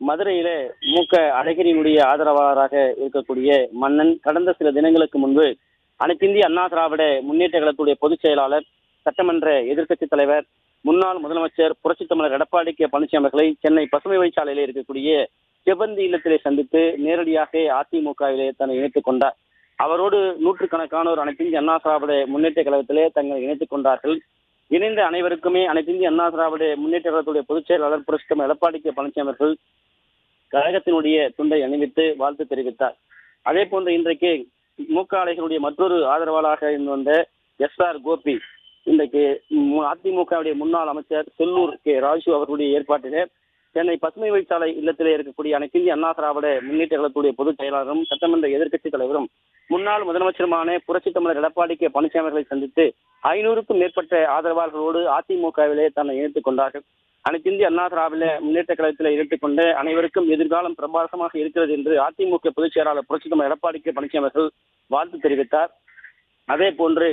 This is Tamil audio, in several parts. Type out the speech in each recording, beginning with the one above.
மதுரையிலே மூக்க அழகிரியினுடைய ஆதரவாளராக இருக்கக்கூடிய மன்னன் கடந்த சில தினங்களுக்கு முன்பு அனைத்திந்திய அண்ணா திராவிட முன்னேற்ற கழகத்துடைய பொதுச் செயலாளர், சட்டமன்ற எதிர்க்கட்சித் தலைவர், முன்னாள் முதலமைச்சர் புரட்சித் தமிழர் எடப்பாடி கே பழனிசாமி அவர்களை சென்னை பசுமை வழிச்சாலையிலே இருக்கக்கூடிய செவ்வந்தி இல்லத்திலே சந்தித்து நேரடியாக அதிமுகவிலே தன்னை இணைத்துக் கொண்டார். அவரோடு நூற்றுக்கணக்கானோர் அனைத்திந்திய அண்ணா திராவிட முன்னேற்ற கழகத்திலே தங்களை இணைத்துக் கொண்டார்கள். இணைந்த அனைவருக்குமே அனைத்திந்திய அண்ணா திராவிட முன்னேற்ற கழகத்துடைய பொதுச் செயலாளர் புரட்சித் தமிழர் எடப்பாடி கே பழனிசாமி அவர்கள் கழகத்தினுடைய துண்டை அணிவித்து வாழ்த்து தெரிவித்தார். அதே போன்று இன்றைக்கு மூக்க அலைகளுடைய மற்றொரு ஆதரவாளராக இருந்து வந்த SR கோபி இன்றைக்கு அதிமுகவுடைய முன்னாள் அமைச்சர் செல்லூர் கே ராஜு அவர்களுடைய ஏற்பாட்டிலே சென்னை பசுமை வழிச்சாலை இல்லத்திலே இருக்கக்கூடிய அனைத்திந்திய அண்ணா திராவிட முன்னேற்ற கழகத்துடைய பொதுச் செயலாளரும் சட்டமன்ற எதிர்க்கட்சித் தலைவரும் முன்னாள் முதலமைச்சருமான புரட்சித் தமிழர் எடப்பாடி கே பழனிசாமி அவர்களை சந்தித்து 500க்கும் மேற்பட்ட ஆதரவாளர்களோடு அதிமுகவிலே தன்னை இணைத்துக் கொண்டார்கள். அனைத்திந்திய அண்ணா திராவிட முன்னேற்ற கழகத்தில் இணைத்துக் கொண்டு அனைவருக்கும் எதிர்காலம் பிரபாசமாக இருக்கிறது என்று அதிமுக பொதுச் செயலாளர் புரட்சித் தமிழர் எடப்பாடி கே பழனிசாமி அவர்கள் வாழ்த்து தெரிவித்தார். அதே போன்று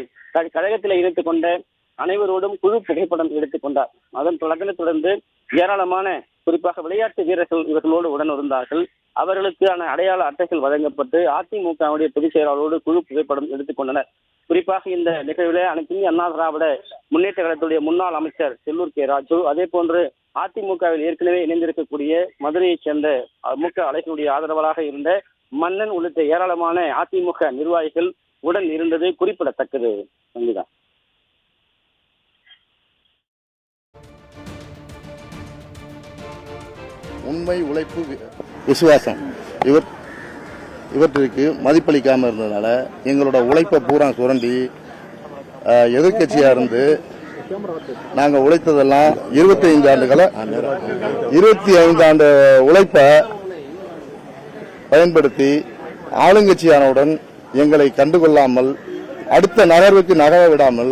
கழகத்தில் இணைத்துக் கொண்ட அனைவரோடும் குழு புகைப்படம் எடுத்துக் கொண்டார். அதன் தொடர்ந்து ஏராளமான குறிப்பாக விளையாட்டு வீரர்கள் இவர்களோடு உடன் இருந்தார்கள். அவர்களுக்கான அடையாள அட்டைகள் வழங்கப்பட்டு அதிமுகவுடைய பொதுச் செயலாளரோடு குழு புகைப்படம் எடுத்துக் கொண்டனர். குறிப்பாக இந்த நிகழ்வில் அனைத்திந்திய அண்ணா திராவிட முன்னேற்ற கழகத்துடைய முன்னாள் அமைச்சர் செல்லூர் கே ராஜு, அதே போன்று அதிமுகவில் ஏற்கனவே இணைந்திருக்கக்கூடிய மதுரையைச் சேர்ந்த மூக்க அலைகளுடைய ஆதரவாளராக இருந்த மன்னன் உள்ளிட்ட ஏராளமான அதிமுக நிர்வாகிகள் உடன் இருந்தது குறிப்பிடத்தக்கது. சங்கீதா. உண்மை, உழைப்பு, விசுவாசம் இவற்றிற்கு மதிப்பளிக்காமல் இருந்ததுனால எங்களோட உழைப்பை பூரா சுரண்டி எதிர்கட்சியா இருந்து நாங்கள் உழைத்ததெல்லாம் 25 ஆண்டு உழைப்பை பயன்படுத்தி ஆளுங்கட்சியானவுடன் எங்களை கண்டுகொள்ளாமல் அடுத்த நகர்வுக்கு நகர விடாமல்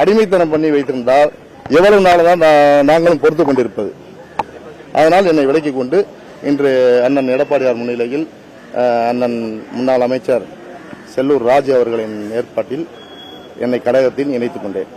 அடிமைத்தனம் பண்ணி வைத்திருந்தால் எவ்வளவு நாள் தான் நாங்களும் பொறுத்து கொண்டிருப்பது. அதனால் என்னை விலக்கிக் கொண்டு இன்று அண்ணன் எடப்பாடியார் முன்னிலையில் அண்ணன் முன்னாள் அமைச்சர் செல்லூர் ராஜு அவர்களின் ஏற்பாட்டில் என்னை கழகத்தில் இணைத்துக் கொண்டேன்.